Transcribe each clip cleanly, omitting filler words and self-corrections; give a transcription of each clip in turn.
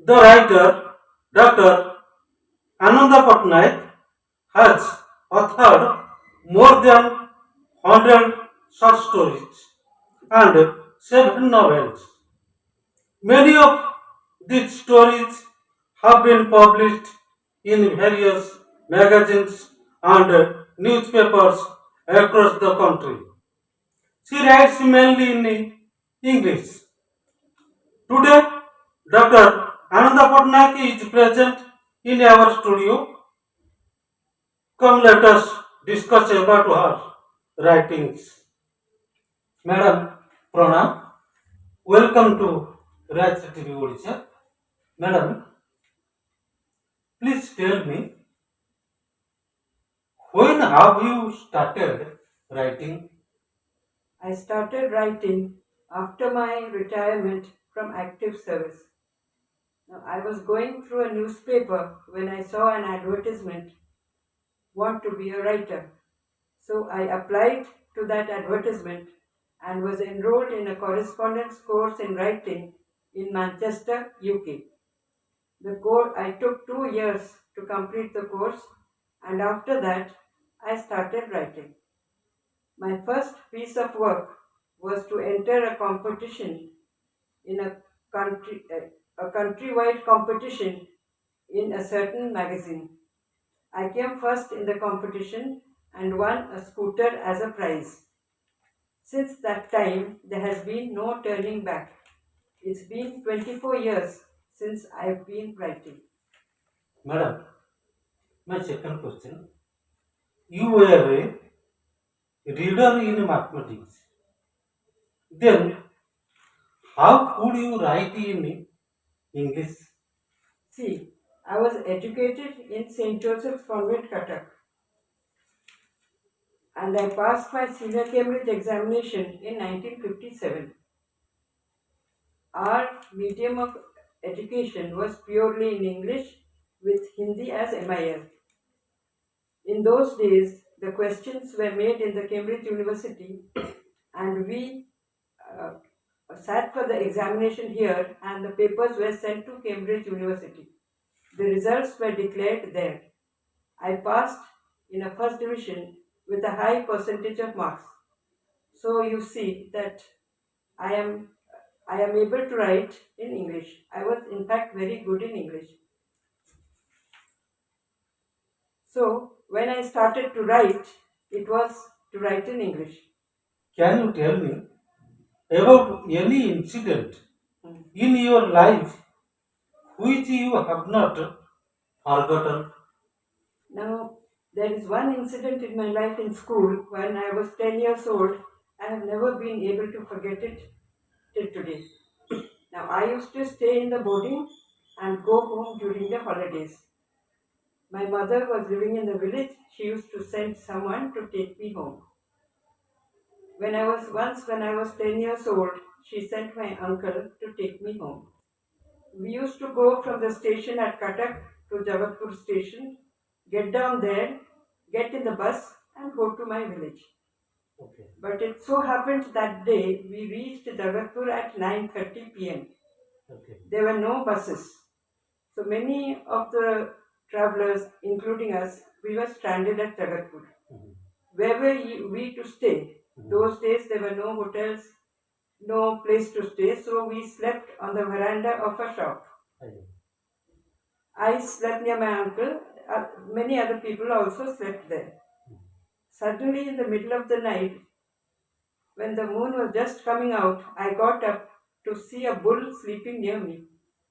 The writer, Dr. Ananda Patnaik, has authored more than 100 short stories and 7 novels. Many of these stories have been published in various magazines and newspapers across the country. She writes mainly in English. Today, Dr. Ananda Patnaik is present in our studio. Come, let us discuss about her writings. Madam, Pranam, welcome to Raj TV Odisha. Madam, please tell me, when have you started writing? I started writing after my retirement from active service. Now, I was going through a newspaper when I saw an advertisement, want to be a writer. So I applied to that advertisement and was enrolled in a correspondence course in writing in Manchester, UK. The course I took 2 years to complete the course, and after that I started writing. My first piece of work was to enter a competition in a countrywide competition in a certain magazine. I came first in the competition and won a scooter as a prize. Since that time, there has been no turning back. It's been 24 years since I've been writing. Madam, my second question. You were a reader in mathematics. Then, how could you write in English? See, I was educated in St. Joseph's Convent, Cuttack, and I passed my senior Cambridge examination in 1957. Our medium of education was purely in English with Hindi as MIL. In those days, the questions were made in the Cambridge University, and we uh, sat for the examination here, and the papers were sent to Cambridge University. The results were declared there. I passed in a first division with a high percentage of marks. So you see that I am I am able to write in English. I was in fact very good in English. So when I started to write, it was to write in English. Can you tell me about any incident Mm. in your life which you have not forgotten? Now, there is one incident in my life in school when I was 10 years old. I have never been able to forget it till today. Now, I used to stay in the boarding and go home during the holidays. My mother was living in the village. She used to send someone to take me home. When I was 10 years old, she sent my uncle to take me home. We used to go from the station at Cuttack to Jagatpur station, get down there, get in the bus, and go to my village. Okay. But it so happened that day we reached Jagatpur at 9:30 p.m. Okay. There were no buses. So many of the travelers, including us, we were stranded at Jagatpur. Mhm. Where were we to stay? Mhm. Those days there were no hotels, no place to stay, so we slept on the veranda of a shop. Aye. I slept near my uncle. Many other people also slept there. Suddenly, in the middle of the night, when the moon was just coming out, I got up to see a bull sleeping near me.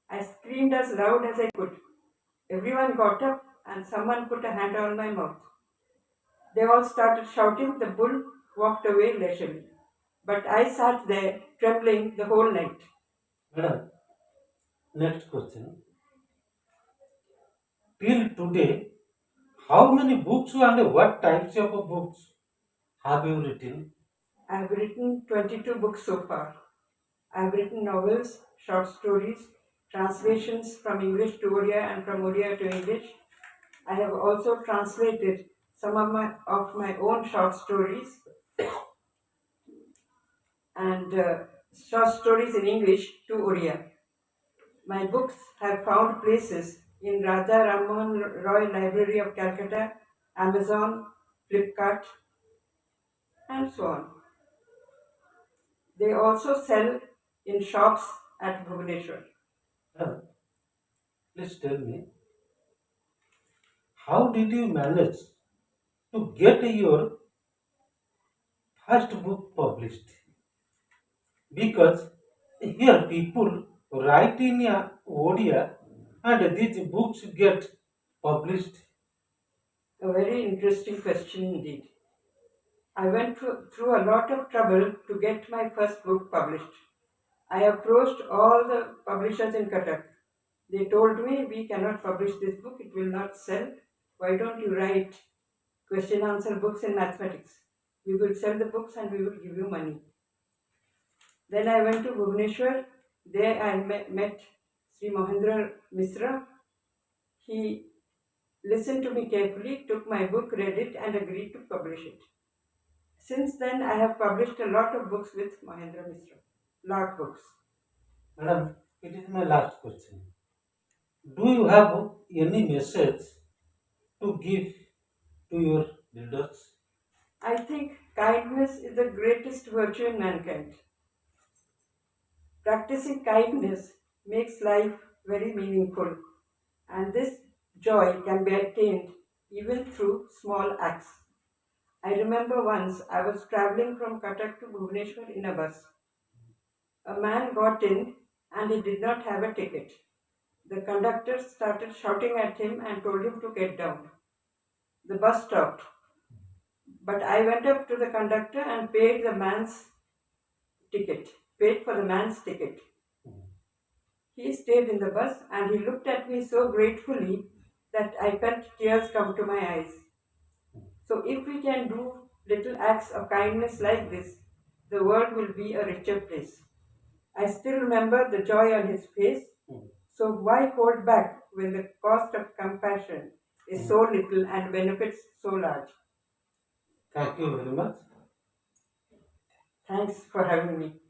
I screamed as loud as I could. Everyone got up and someone put a hand on my mouth. They all started shouting. The bull walked away leisurely. But I sat there trembling the whole night. Madam, next question. Till today, how many books and what types of books have you written? I have written 22 books so far. I have written novels, short stories, translations from English to Oriya and from Oriya to English. I have also translated some of my own short stories and short stories in English to Oriya. My books have found places in Raja Rammohn Roy Library of Calcutta, Amazon, Flipkart, and so on. They also sell in shops at Bhubaneswar. Madam, please tell me, how did you manage to get your first book published? Because here people write in a Odia and these books get published. A very interesting question indeed. I went through a lot of trouble to get my first book published. I approached all the publishers in Cuttack. They told me, we cannot publish this book, it will not sell. Why don't you write question answer books in mathematics? We will sell the books and we will give you money. Then I went to Bhubaneswar. There I met Sri Mohendra Misra. He listened to me carefully, took my book, read it, and agreed to publish it. Since then, I have published a lot of books with Mohendra Misra. Lot books. Madam, it is my last question. Do you have any message to give to your readers? I think kindness is the greatest virtue in mankind. Practicing kindness makes life very meaningful, and this joy can be attained even through small acts. I remember once I was traveling from Cuttack to Bhubaneswar in a bus. A man got in and he did not have a ticket. The conductor started shouting at him and told him to get down. The bus stopped, but I went up to the conductor and ticket, paid for the man's ticket. He stayed in the bus and he looked at me so gratefully that I felt tears come to my eyes. So, if we can do little acts of kindness like this, the world will be a richer place. I still remember the joy on his face. So, why hold back when the cost of compassion is so little and benefits so large? Thank you very much. Thanks for having me.